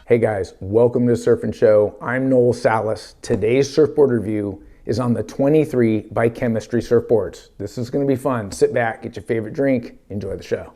Hey guys, welcome to Surf and Show. I'm Noel Salas. Today's surfboard review is on the 23 by Chemistry Surfboards. This is going to be fun. Sit back, get your favorite drink, enjoy the show.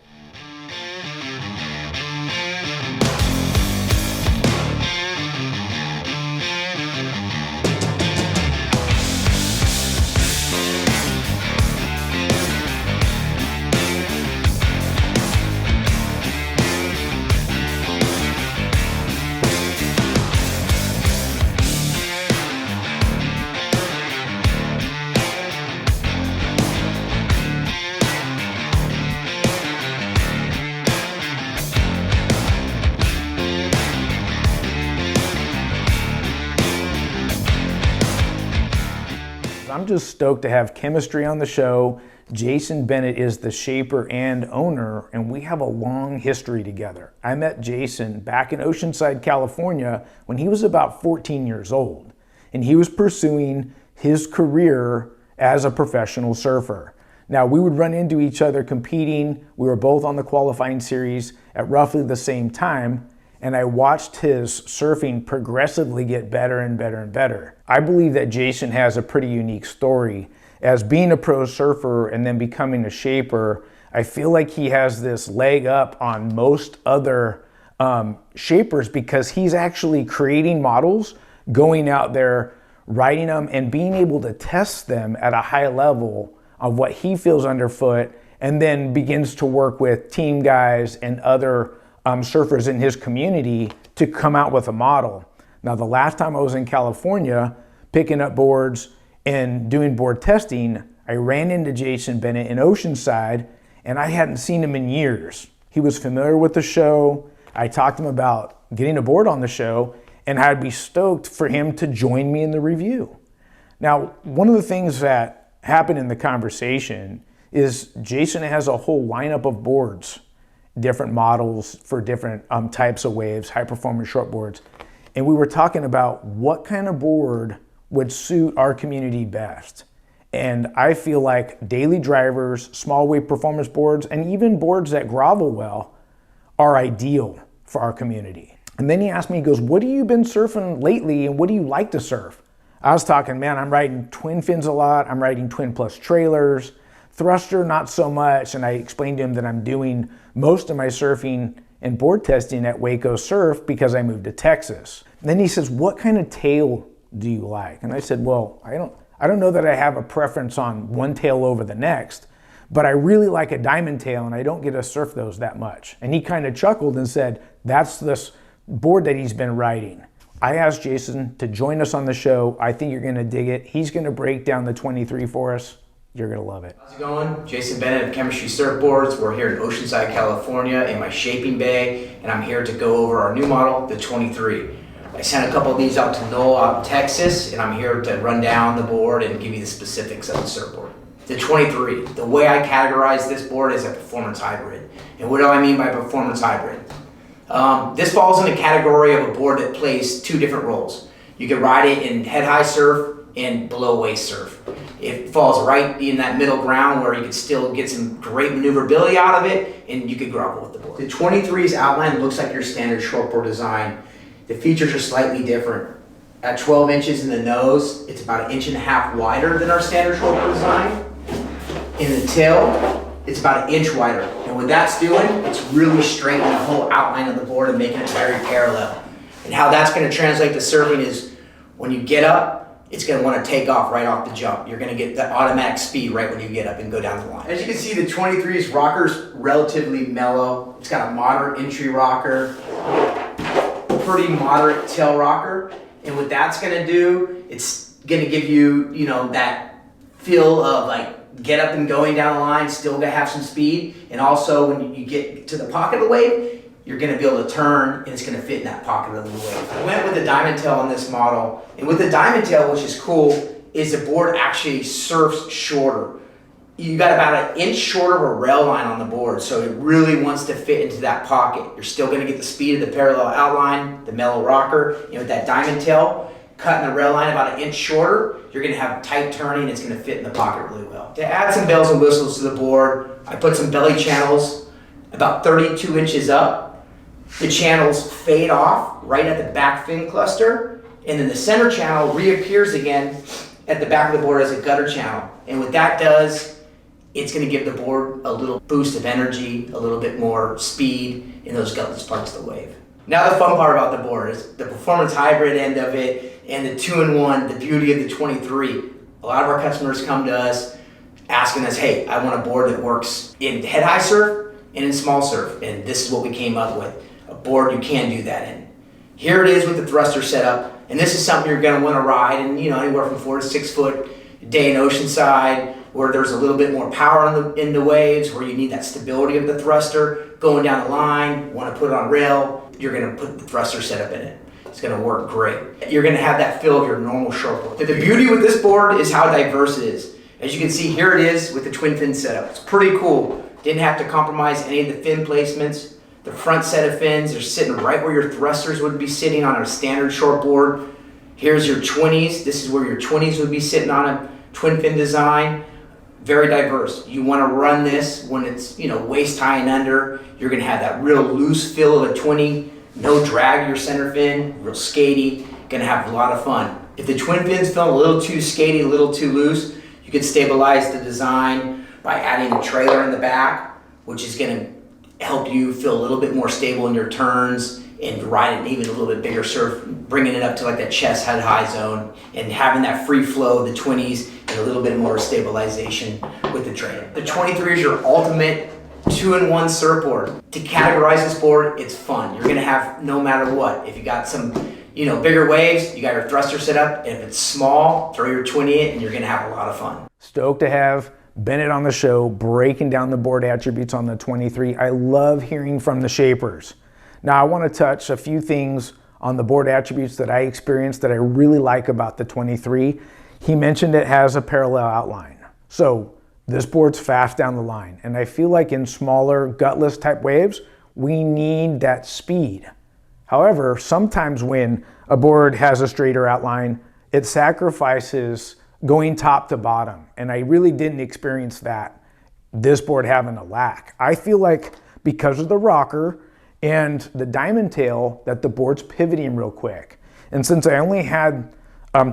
I'm just stoked to have Chemistry on the show. Jason Bennett is the shaper and owner, and we have a long history together. I met Jason back in Oceanside, California when he was about 14 years old, and he was pursuing his career as a professional surfer. Now, we would run into each other competing. We were both on the qualifying series at roughly the same time, and I watched his surfing progressively get better and better and better. I believe that Jason has a pretty unique story. As being a pro surfer and then becoming a shaper, I feel like he has this leg up on most other shapers because he's actually creating models, going out there, riding them, and being able to test them at a high level of what he feels underfoot, and then begins to work with team guys and other surfers in his community to come out with a model. Now, the last time I was in California picking up boards and doing board testing, I ran into Jason Bennett in Oceanside, and I hadn't seen him in years. He was familiar with the show. I talked to him about getting a board on the show, and I'd be stoked for him to join me in the review. Now, one of the things that happened in the conversation is Jason has a whole lineup of boards, different models for different types of waves, high performance shortboards. And we were talking about what kind of board would suit our community best. And I feel like daily drivers, small wave performance boards, and even boards that grovel well are ideal for our community. And then he asked me, he goes, what have you been surfing lately and what do you like to surf? I was talking, man, I'm riding twin fins a lot. I'm riding twin plus trailers. Thruster, not so much, and I explained to him that I'm doing most of my surfing and board testing at Waco Surf because I moved to Texas. And then he says, what kind of tail do you like? And I said, well, I don't know that I have a preference on one tail over the next, but I really like a diamond tail and I don't get to surf those that much. And he kind of chuckled and said, that's this board that he's been riding. I asked Jason to join us on the show. I think you're gonna dig it. He's gonna break down the 23 for us. You're gonna love it. How's it going? Jason Bennett of Chemistry Surfboards. We're here in Oceanside, California in my shaping bay, and I'm here to go over our new model, the 23. I sent a couple of these out to Noel out in Texas, and I'm here to run down the board and give you the specifics of the surfboard. The 23, the way I categorize this board is a performance hybrid. And what do I mean by performance hybrid? This falls in the category of a board that plays two different roles. You can ride it in head-high surf and below waist surf. It falls right in that middle ground where you can still get some great maneuverability out of it and you could grovel with the board. The 23's outline looks like your standard shortboard design. The features are slightly different. At 12 inches in the nose, it's about 1.5 inches wider than our standard shortboard design. In the tail, it's about 1 inch wider. And what that's doing, it's really straightening the whole outline of the board and making it very parallel. And how that's going to translate to surfing is when you get up, it's going to want to take off right off the jump. You're going to get the automatic speed right when you get up and go down the line. As you can see, the 23's rocker's relatively mellow. It's got a moderate entry rocker, pretty moderate tail rocker. And what that's going to do, it's going to give you, that feel of like get up and going down the line, still going to have some speed. And also when you get to the pocket of the wave, you're going to be able to turn and it's going to fit in that pocket of the wave. I went with the diamond tail on this model, and with the diamond tail, which is cool, is the board actually surfs shorter. You got about 1 inch shorter of a rail line on the board, so it really wants to fit into that pocket. You're still going to get the speed of the parallel outline, the mellow rocker, and with that diamond tail, cutting the rail line about 1 inch shorter, you're going to have tight turning, it's going to fit in the pocket really well. To add some bells and whistles to the board, I put some belly channels about 32 inches up. the channels fade off right at the back fin cluster, and then the center channel reappears again at the back of the board as a gutter channel. And what that does, it's going to give the board a little boost of energy, a little bit more speed in those gutless parts of the wave. Now the fun part about the board is the performance hybrid end of it and the 2-in-1, the beauty of the 23. A lot of our customers come to us asking us, hey, I want a board that works in head high surf and in small surf, and this is what we came up with, a board you can do that in. Here it is with the thruster setup, and this is something you're going to want to ride in, anywhere from 4 to 6 foot a day in Oceanside, where there's a little bit more power in the waves, where you need that stability of the thruster. Going down the line, want to put it on rail, you're going to put the thruster setup in it. It's going to work great. You're going to have that feel of your normal shortboard. The beauty with this board is how diverse it is. As you can see, here it is with the twin fin setup. It's pretty cool. Didn't have to compromise any of the fin placements. The front set of fins are sitting right where your thrusters would be sitting on a standard shortboard. Here's your 20s. This is where your 20s would be sitting on a twin fin design. Very diverse. You want to run this when it's waist high and under. You're going to have that real loose feel of a 20. No drag your center fin. Real skatey. Going to have a lot of fun. If the twin fins feel a little too skatey, a little too loose, you can stabilize the design by adding a trailer in the back, which is going to help you feel a little bit more stable in your turns and ride an even a little bit bigger surf, bringing it up to like that chest head high zone and having that free flow of the 20s and a little bit more stabilization with the trailer. The 23 is your ultimate 2-in-1 surfboard. To categorize this board, it's fun. You're going to have no matter what. If you got some bigger waves, you got your thruster set up. If it's small, throw your 20 in and you're going to have a lot of fun. Stoked to have Bennett on the show, breaking down the board attributes on the 23. I love hearing from the shapers. Now I want to touch a few things on the board attributes that I experienced that I really like about the 23. He mentioned it has a parallel outline. So this board's fast down the line. And I feel like in smaller gutless type waves, we need that speed. However, sometimes when a board has a straighter outline, it sacrifices going top to bottom. And I really didn't experience that, this board having a lack. I feel like because of the rocker and the diamond tail that the board's pivoting real quick. And since I only had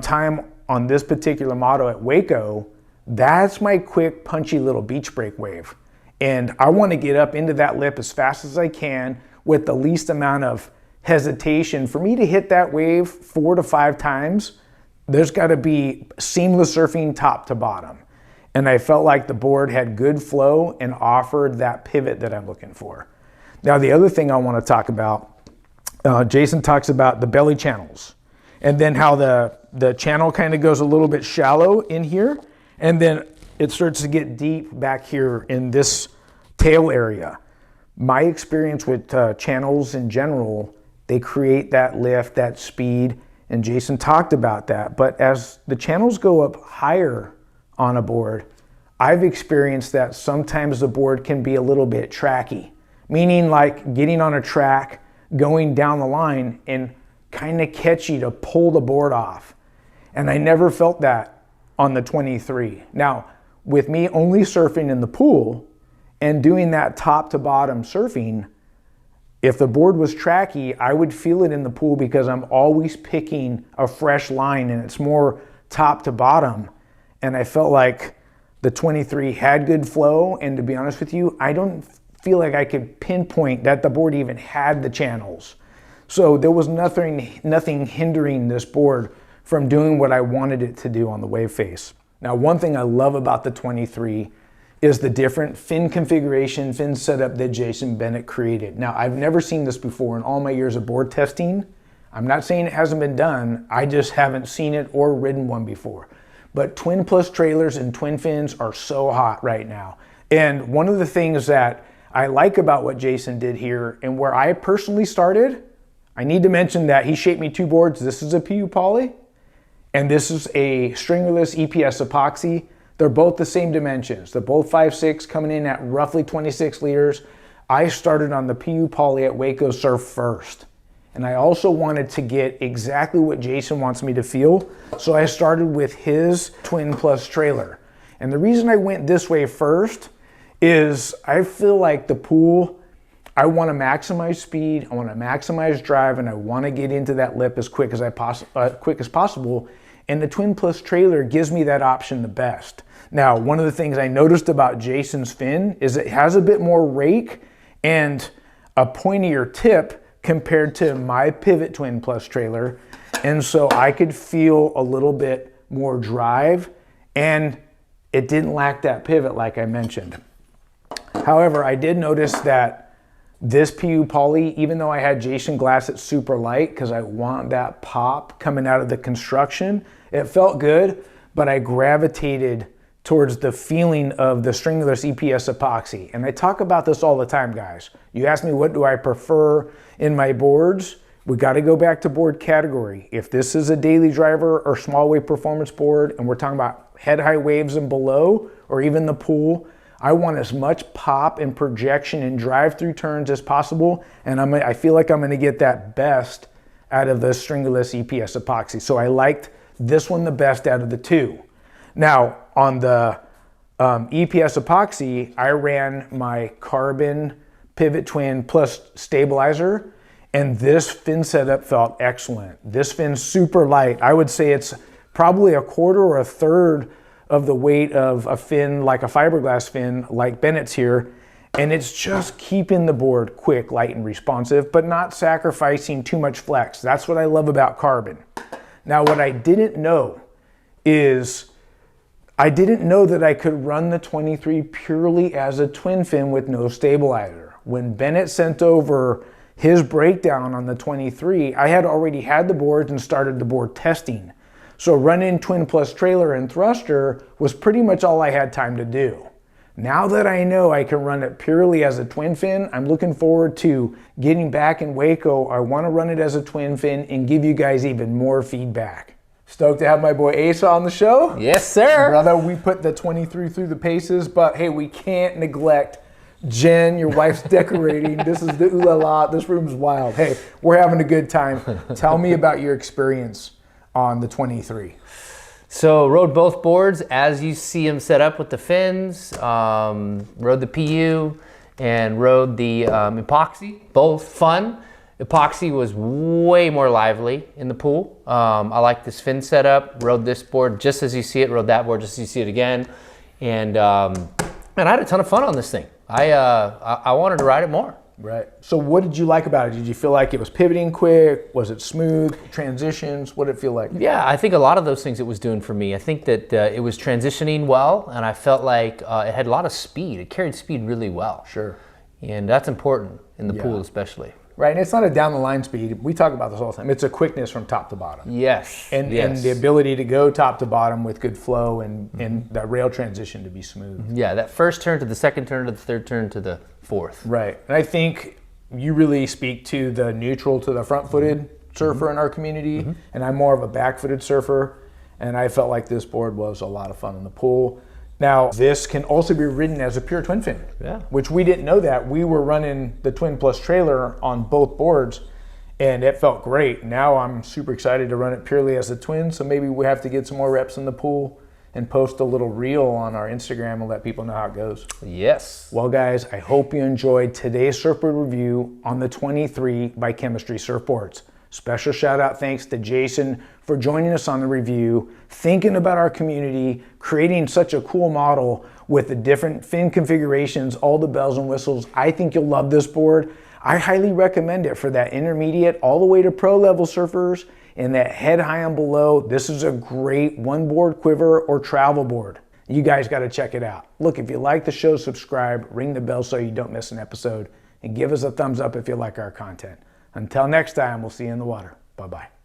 time on this particular model at Waco, that's my quick punchy little beach break wave. And I want to get up into that lip as fast as I can with the least amount of hesitation. For me to hit that wave 4 to 5 times, there's got to be seamless surfing top to bottom. And I felt like the board had good flow and offered that pivot that I'm looking for. Now, the other thing I want to talk about, Jason talks about the belly channels and then how the channel kind of goes a little bit shallow in here and then it starts to get deep back here in this tail area. My experience with channels in general, they create that lift, that speed, and Jason talked about that. But as the channels go up higher on a board, I've experienced that sometimes the board can be a little bit tracky, meaning like getting on a track, going down the line and kind of catchy to pull the board off. And I never felt that on the 23. Now, with me only surfing in the pool and doing that top to bottom surfing, if the board was tracky, I would feel it in the pool because I'm always picking a fresh line and it's more top to bottom. And I felt like the 23 had good flow. And to be honest with you, I don't feel like I could pinpoint that the board even had the channels. So there was nothing hindering this board from doing what I wanted it to do on the wave face. Now, one thing I love about the 23 is the different fin configuration, fin setup that Jason Bennett created. Now, I've never seen this before in all my years of board testing. I'm not saying it hasn't been done, I just haven't seen it or ridden one before. But twin plus trailers and twin fins are so hot right now. And one of the things that I like about what Jason did here and where I personally started, I need to mention that he shaped me 2 boards. This is a PU poly and this is a stringerless EPS epoxy. They're both the same dimensions. They're both 5'6", coming in at roughly 26 liters. I started on the PU poly at Waco Surf first. And I also wanted to get exactly what Jason wants me to feel. So I started with his twin plus trailer. And the reason I went this way first is I feel like the pool, I want to maximize speed, I want to maximize drive, and I want to get into that lip as quick as possible. And the Twin Plus trailer gives me that option the best. Now, one of the things I noticed about Jason's fin is it has a bit more rake and a pointier tip compared to my Pivot Twin Plus trailer. And so I could feel a little bit more drive, and it didn't lack that pivot like I mentioned. However, I did notice that this PU poly, even though I had Jason glass it super light because I want that pop coming out of the construction, it felt good, but I gravitated towards the feeling of the stringless EPS epoxy. And I talk about this all the time, guys. You ask me what do I prefer in my boards? We got to go back to board category. If this is a daily driver or small wave performance board, and we're talking about head high waves and below, or even the pool, I want as much pop and projection and drive through turns as possible, and I feel like I'm going to get that best out of the stringless EPS epoxy. So I liked this one the best out of the two. Now on the EPS epoxy, I ran my carbon Pivot Twin Plus stabilizer, and this fin setup felt excellent. This fin's super light. I would say it's probably a quarter or a third of the weight of a fin, like a fiberglass fin, like Bennett's here. And it's just keeping the board quick, light, and responsive, but not sacrificing too much flex. That's what I love about carbon. Now, what I didn't know is, I didn't know that I could run the 23 purely as a twin fin with no stabilizer. When Bennett sent over his breakdown on the 23, I had already had the boards and started the board testing. So running Twin Plus trailer and thruster was pretty much all I had time to do. Now that I know I can run it purely as a twin fin, I'm looking forward to getting back in Waco. I want to run it as a twin fin and give you guys even more feedback. Stoked to have my boy Asa on the show. Yes, sir. Brother, we put the 23 through the paces, but hey, we can't neglect Jen, your wife's decorating. This is the ooh la la. This room's wild. Hey, we're having a good time. Tell me about your experience on the 23. So rode both boards as you see them set up with the fins, rode the PU and rode the epoxy, both fun. Epoxy was way more lively in the pool. I like this fin setup, rode this board just as you see it, rode that board just as you see it again. And I had a ton of fun on this thing. I wanted to ride it more. Right. So what did you like about it? Did you feel like it was pivoting quick? Was it smooth? Transitions? What did it feel like? Yeah, I think a lot of those things it was doing for me. I think that it was transitioning well, and I felt like it had a lot of speed. It carried speed really well. Sure. And that's important in the pool especially. Right, and it's not a down the line speed. We talk about this all the time. It's a quickness from top to bottom. Yes. And the ability to go top to bottom with good flow and that rail transition to be smooth. Yeah, that first turn to the second turn to the third turn to the fourth. Right, and I think you really speak to the neutral to the front-footed surfer in our community, and I'm more of a back-footed surfer, and I felt like this board was a lot of fun in the pool. Now, this can also be ridden as a pure twin fin, which we didn't know that. We were running the Twin Plus trailer on both boards, and it felt great. Now I'm super excited to run it purely as a twin, so maybe we have to get some more reps in the pool and post a little reel on our Instagram and let people know how it goes. Yes. Well, guys, I hope you enjoyed today's surfboard review on the 23 by Chemistry Surfboards. Special shout out thanks to Jason for joining us on the review, thinking about our community, creating such a cool model with the different fin configurations, all the bells and whistles. I think you'll love this board. I highly recommend it for that intermediate all the way to pro level surfers and that head high and below. This is a great one board quiver or travel board. You guys got to check it out. Look, if you like the show, subscribe, ring the bell so you don't miss an episode, and give us a thumbs up if you like our content. Until next time, we'll see you in the water. Bye-bye.